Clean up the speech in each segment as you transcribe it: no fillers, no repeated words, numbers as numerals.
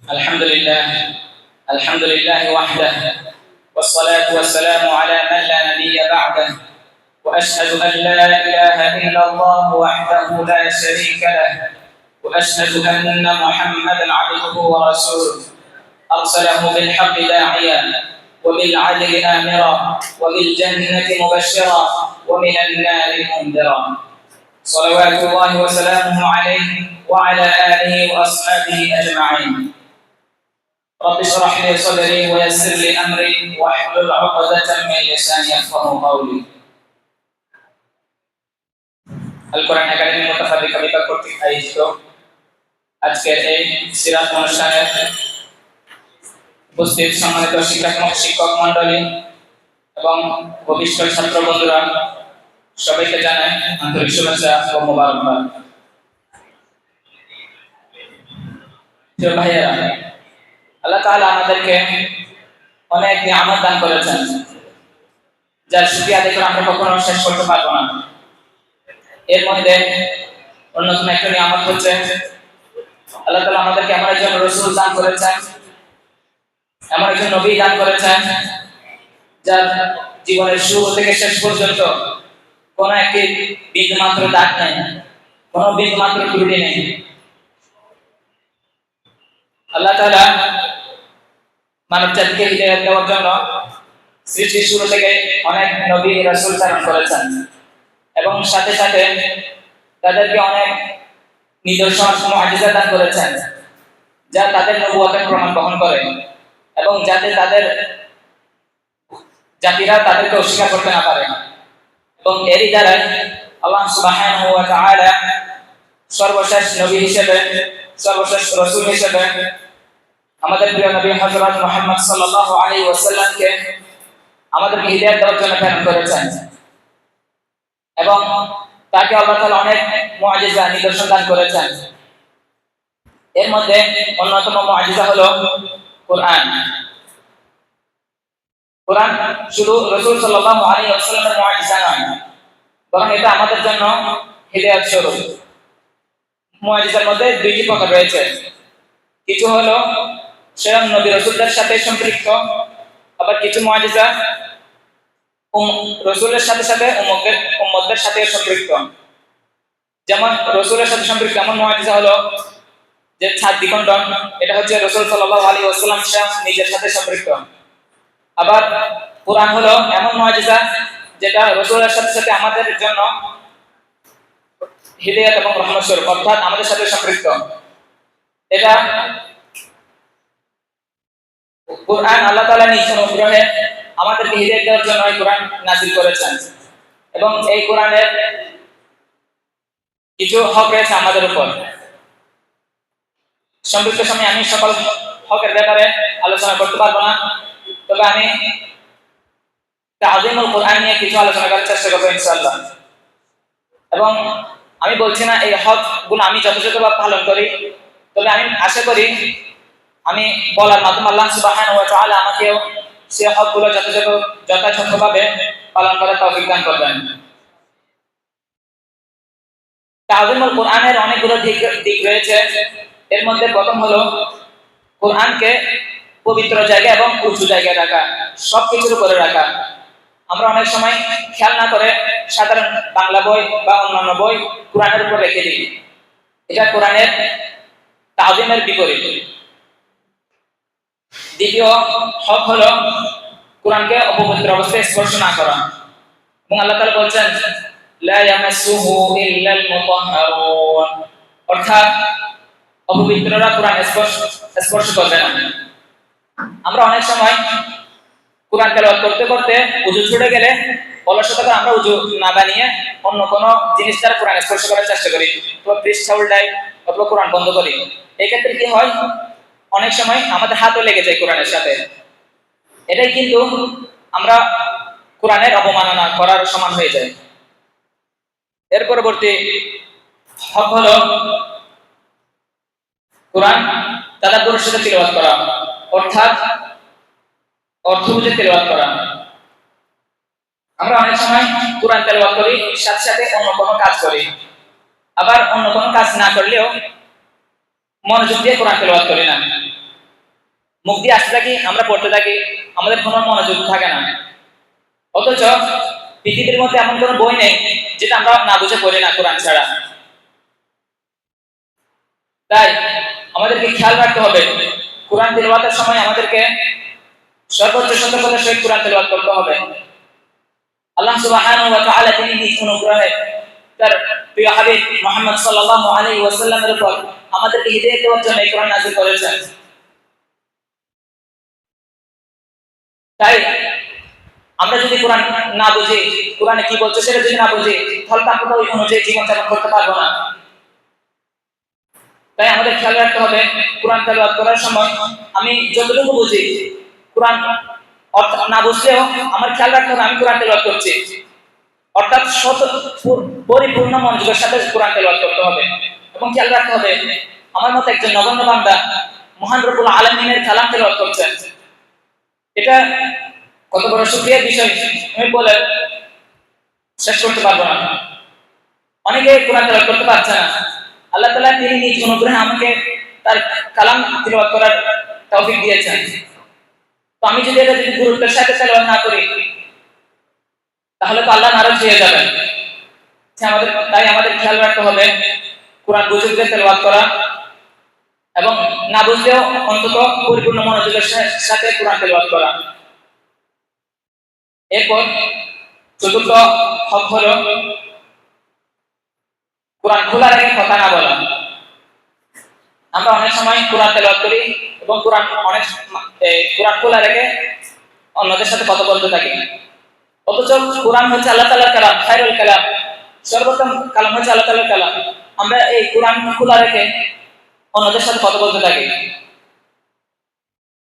الحمد لله الحمد لله وحده والصلاة والسلام على من لا نبي بعده وأشهد أن لا إله إلا الله وحده لا شريك له وأشهد أن محمدا عبده ورسوله أرسله بالحق داعيا وبالعدل آمرا وبالجنة مبشرا ومن النار منذرا صلوات الله وسلامه عليه وعلى آله وأصحابه أجمعين. رب اشرح لي صدري ويسر لي أمري واحلل عقدة من لساني يفقهوا قولي. القرآن academy মুতাফাররিকা বিভাগ কর্তৃক আয়োজিত আজকের এই সিরাত অনুষ্ঠানের উপস্থিত সম্মানিত শিক্ষক মণ্ডলী এবং ভবিষ্ঠ ছাত্র বন্ধুরা সবাইকে জানাই আন্তরিক শুভেচ্ছা ও মোবারকবাদ। প্রিয় ভাইয়েরা, আল্লাহ তাআলা আমাদেরকে অনেক নিয়ামত দান করেছেন, যার শুকরিয়া আদায় করে আমরা কখনো শেষ করতে পারবো না। এর মধ্যে অন্যতম একটা নিয়ামত হচ্ছে আল্লাহ তাআলা আমাদেরকে এমন একজন রাসূল দান করেছেন, এমন একজন নবী দান করেছেন যার জীবনের শুরু থেকে শেষ পর্যন্ত কোনো একটি বিন্দুমাত্র দাগ নেই, কোনো বিন্দুমাত্র ত্রুটি নেই। আল্লাহ তাআলা মানব জাতিকে হিদায়াত দেওয়ার জন্য সৃষ্টির শুরু থেকে অনেক নবী রাসূল প্রেরণ করেছেন এবং সাথে সাথে তাদেরকে অনেক নিদর্শন মুআজিজা দান করেছেন, যা তাদের নবুয়তের প্রমাণ বহন করে এবং যাতে তাদের জাতিরা তাদেরকে অস্বীকার করতে না পারে। এবং এরই দ্বারা আল্লাহ সুবহানাহু ওয়া তাআলা সর্বশেষ নবী হিসেবে, সর্বশেষ রাসূল হিসেবে আমাদের প্রিয় নবী হযরত মুহাম্মদ সাল্লাল্লাহু আলাইহি ওয়াসাল্লামকে আমাদেরকে হিদায়াত দেওয়ার জন্য প্রেরণ করেছেন এবং তাকে আল্লাহ তাআলা অনেক মুআজিজা নিদর্শন দান করেছেন। এর মধ্যে অন্যতম মুআজিজা হলো কোরআন। কোরআন শুধু রাসূল সাল্লাল্লাহু আলাইহি ওয়াসাল্লামের মুআজিজা নয়, বরং এটা আমাদের জন্য হিদায়াত স্বরূপ। মুআজিজার মধ্যে দুইটি প্রকার রয়েছে, কিছু হলো স্বয়ং নবী রাসূলদের সাথে সম্পৃক্ত, আবার কিছু মুআজিজা রাসূলের সাথে সাথে উম্মতদের সাথে সম্পৃক্ত। যেমন রাসূলের সাথে সম্পৃক্ত এমন মুআজিজা হলো যে ছাদ দ্বিখণ্ডন, এটা হচ্ছে রাসূল সাল্লাল্লাহু আলাইহি ওয়াসাল্লাম নিজের সাথে সম্পৃক্ত। আবার কোরআন হলো এমন মুআজিজা যেটা রাসূলের সাথে সাথে আমাদের জন্য হিদায়াত এবং রহমত স্বরূপ, অর্থাৎ আমাদের সাথে সম্পৃক্ত। এটা কোরআন আল্লাহ তাআলা নিজ অনুগ্রহে আমাদেরকে হিদায়াত দেওয়ার জন্য এই কোরআন নাযিল করেছেন এবং এই কোরআনের কিছু হক রয়েছে আমাদের উপর। সম্পৃক্ত সময় আমি সকল হকের ব্যাপারে আলোচনা করতে পারবো না, তবে আমি তাযীমুল কোরআন নিয়ে কিছু আলোচনা করার চেষ্টা করবো ইনশাআল্লাহ। এবং আমি বলছি না এই হকগুলো আমি যথাযথভাবে পালন করি, তবে আমি আশা করি আমি বলার মাধ্যমে আল্লাহ সুবহানাহু ওয়া তাআলা আমাকেও সেই হকগুলো যথাযথভাবে পালন করার তৌফিক দান করবেন। তাযীমুল কোরআনের অনেকগুলো দিক রয়েছে। এর মধ্যে প্রথম হলো কোরআনকে পবিত্র জায়গা এবং উঁচু জায়গায় রাখা, সবকিছুর উপরে রাখা। আমরা অনেক সময় খেয়াল না করে সাধারণ বাংলা বই বা অন্যান্য বই কোরআনের উপর রেখে দিই, এটা কোরআনের তাযীমের বিপরীত। দ্বিতীয় হক হলো কোরআনকে অপবিত্র অবস্থায় স্পর্শ না করা, এবং আল্লাহ তাআলা বলেন লা ইয়ামাসসুহু ইল্লাল মুতাহহারুন, অর্থাৎ অপবিত্ররা কোরআন স্পর্শ করবে না। আমরা অনেক সময় কোরআন তেলাওয়াত করতে করতে ওযু ছুটে গেলে অলসতা করে আমরা ওযু না বানিয়ে অন্য কোনো জিনিস দ্বারা কোরআন স্পর্শ করার চেষ্টা করি, তো পৃষ্ঠা উল্টাই অথবা কোরআন বন্ধ করি। এই ক্ষেত্রে কি হয়, অনেক সময় আমাদের হাতও লেগে যায় কোরআনের সাথে। এটাই কিন্তু আমরা কোরআনের অবমাননা করার সমান হয়ে যায়। এর পরবর্তী হক হলো কোরআন তাদাব্বুরের সাথে তিলাওয়াত করা, অর্থাৎ অর্থ বুঝে তিলাওয়াত করা। আমরা অনেক সময় কোরআন তেলাওয়াত করি, সাথে সাথে অন্য কোনো কাজ করি, আবার অন্য কোনো কাজ না করলেও মনোযোগ দিয়ে কোরআন তেলাওয়াত করি না। মুখ দিয়ে আসতে থাকি, আমরা পড়তে থাকি, আমাদের কোনো মনোযোগ থাকে না। অথচ পৃথিবীর মধ্যে এমন কোনো বই নেই যেটা আমরা না বুঝে পড়ি না কোরআন ছাড়া। তাই আমাদেরকে খেয়াল রাখতে হবে, কোরআন তিলাওয়াতের সময় আমাদেরকে সর্বোচ্চ সতর্কতার সহিত কোরআন তিলাওয়াত করতে হবে। আল্লাহ সুবহানাহু ওয়া তাআলা তিনি নিজ অনুগ্রহে তার প্রিয় হাবিব মুহাম্মদ সাল্লাল্লাহু আলাইহি ওয়াসাল্লামের উপর আমাদেরকে হিদায়াত দেওয়ার জন্য এই কোরআন নাযিল করেছেন। তাই আমরা যদি কোরআন না বুঝি, কোরআনে কি বলছে সেটা যদি না বুঝি, তাহলে আমরা ওই অনুযায়ী জীবনযাপন করতে পারবো না। তাই আমাদের খেয়াল রাখতে হবে, কোরআন তেলাওয়াত করার সময় আমি যতটুকু বুঝি, কোরআন অর্থ না বুঝলেও আমার খেয়াল রাখতে হবে আমি কোরআন তেলাওয়াত করছি, অর্থাৎ পরিপূর্ণ মনোযোগের সাথে কোরআন তেলাওয়াত করতে হবে। এবং খেয়াল রাখতে হবে আমার মতো একজন নগণ্য বান্দা মহান রব্বুল আলামিনের কালাম তেলাওয়াত করছেন, এটা কত বড় শুকরিয়ার বিষয় আমি বলে শেষ করতে পারবো না। অনেকে কোরআন তেলাওয়াত করতে পারছে না, আল্লাহ তাআলা তিনি নিজ অনুগ্রহে আমাকে তার কালাম তিলাওয়াত করার তৌফিক দিয়েছেন। তো আমি যদি এটা গুরুত্বের সাথে তেলাওয়াত না করি, তাহলে তো আল্লাহ নারাজ হয়ে যাবেন। তাই আমাদের খেয়াল রাখতে হবে কোরআন বুঝে তেলাওয়াত করা, এবং না বুঝলেও অন্তত পরিপূর্ণ মনোযোগের সাথে কোরআন তেলাওয়াত করা। এরপর চতুর্থ হক হলো কোরআন খোলার আগে কথা না বলা। আমরা অনেক সময় কোরআন তেলাওয়াত করি এবং কোরআন খোলার আগে অন্যদের সাথে কথা বলতে থাকি, অথচ কোরআন হচ্ছে আল্লাহ তাআলার কালাম, খায়রুল কালাম, সর্বোত্তম কালাম হচ্ছে আল্লাহ তাআলার কালাম। আমরা এই কোরআন খোলা রেখে অন্যদের সাথে কথা বলতে থাকি।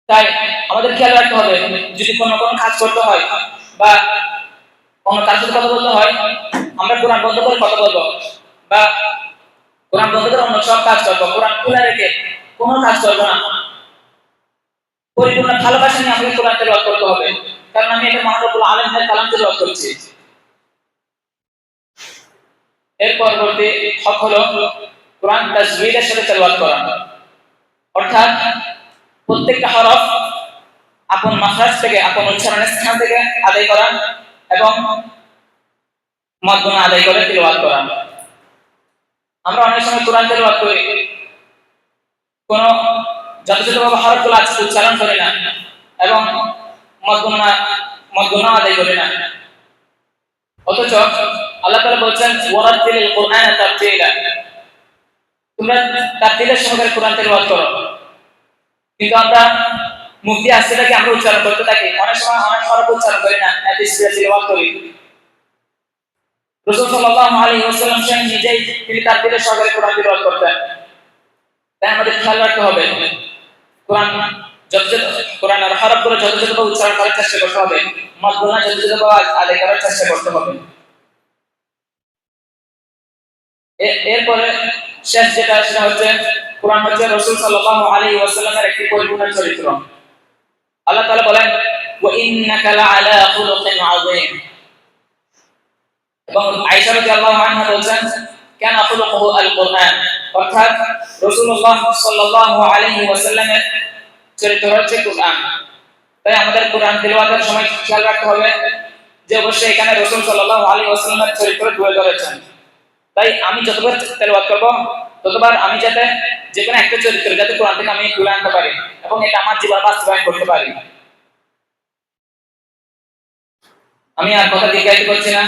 তাই আমাদের খেয়াল রাখতে হবে, যদি কোনো কাজ করতে হয় বা অন্য কার সাথে কথা বলতে হয়, আমরা কোরআন বন্ধ করে কথা বলবো বা কোরআন বন্ধ করে অন্য সব কাজ করবো, কোরআন খোলা রেখে কোনো কাজ করবো না। পরিপূর্ণ ভালোবাসা নিয়ে আমাকে কোরআন তেলাওয়াত করতে হবে, কারণ আমি এটা মহান রব্বুল আলামিনের কালাম তেলাওয়াত করছি। এর পরবর্তী হক হলো কোরআন তাজবিদের সাথে তেলাওয়াত করা, অর্থাৎ প্রত্যেকটা হরফ আপন মাখরাজ থেকে, আপন উচ্চারণের স্থান থেকে আদায় করা এবং মদগুনা আদায় করে তেলাওয়াত করা। আমরা অনেক সময় কোরআন তেলাওয়াত করি, কোনো যথাযথভাবে হরফগুলো উচ্চারণ করি না এবং মদগুনা আদায় করি না। অথচ আল্লাহ তাআলা বলছেন ওয়ারাতিলিল কুরআনা তারতিলা, তোমরা তারতিলের সহকারে কোরআন তেলাওয়াত করো। কিন্তু আমরা মুখ দিয়ে আসতে থাকি, আমরা উচ্চারণ করতে থাকি, অনেক সময় অনেক হরফ উচ্চারণ করি না, তেলাওয়াত করি। রাসূল সাল্লাল্লাহু আলাইহি ওয়াসাল্লাম নিজেই তিনি তারতিলের সহকারে কোরআন তেলাওয়াত করতেন। তাই আমাদের খেয়াল রাখতে হবে কোরআনের হরফগুলো যথাযথভাবে উচ্চারণ করার চেষ্টা করতে হবে, মদগুনা যথাযথভাবে আদায় করার চেষ্টা করতে হবে। এরপরে শেষ যেটা সেটা হচ্ছে কোরআন হচ্ছে রাসূল সাল্লাল্লাহু আলাইহি ওয়াসাল্লামের একটি পরিপূর্ণ চরিত্র। আল্লাহ তাআলা বলেন ওয়া ইন্নাকা লাআলা খুলুকিন আযীম, এবং আয়েশা রাদিয়াল্লাহু আনহা বলেন কানা খুলুকুহু আল কুরআন, অর্থাৎ রাসূলুল্লাহ সাল্লাল্লাহু আলাইহি ওয়াসাল্লামের চরিত্র হচ্ছে কোরআন। তাই আমাদের কোরআন তেলাওয়াতের সময় খেয়াল রাখতে হবে যে অবশ্যই এখানে রাসূল সাল্লাল্লাহু আলাইহি ওয়াসাল্লামের চরিত্র তুলে ধরেছেন। তাই আমি যতবার তেলাওয়াত করব ততবার আমি যাতে যে কোনো একটা চরিত্র যাতে কোরআন থেকে আমি তুলে আনতে পারি এবং এটা আমার জীবনে বাস্তবায়ন করতে পারি। আমি আর কথা দীর্ঘায়িত করছি না।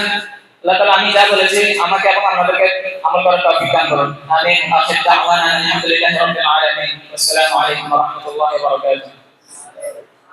আল্লাহ তাআলা আমি যা বলেছি আমাকে এবং আপনাদেরকে আমল করার তৌফিক দান করুন। আমিন। আখির দাওয়ানা আলহামদুলিল্লাহি রাব্বিল আলামিন। আসসালামু আলাইকুম ওয়া রাহমাতুল্লাহি ওয়া বারাকাতুহু।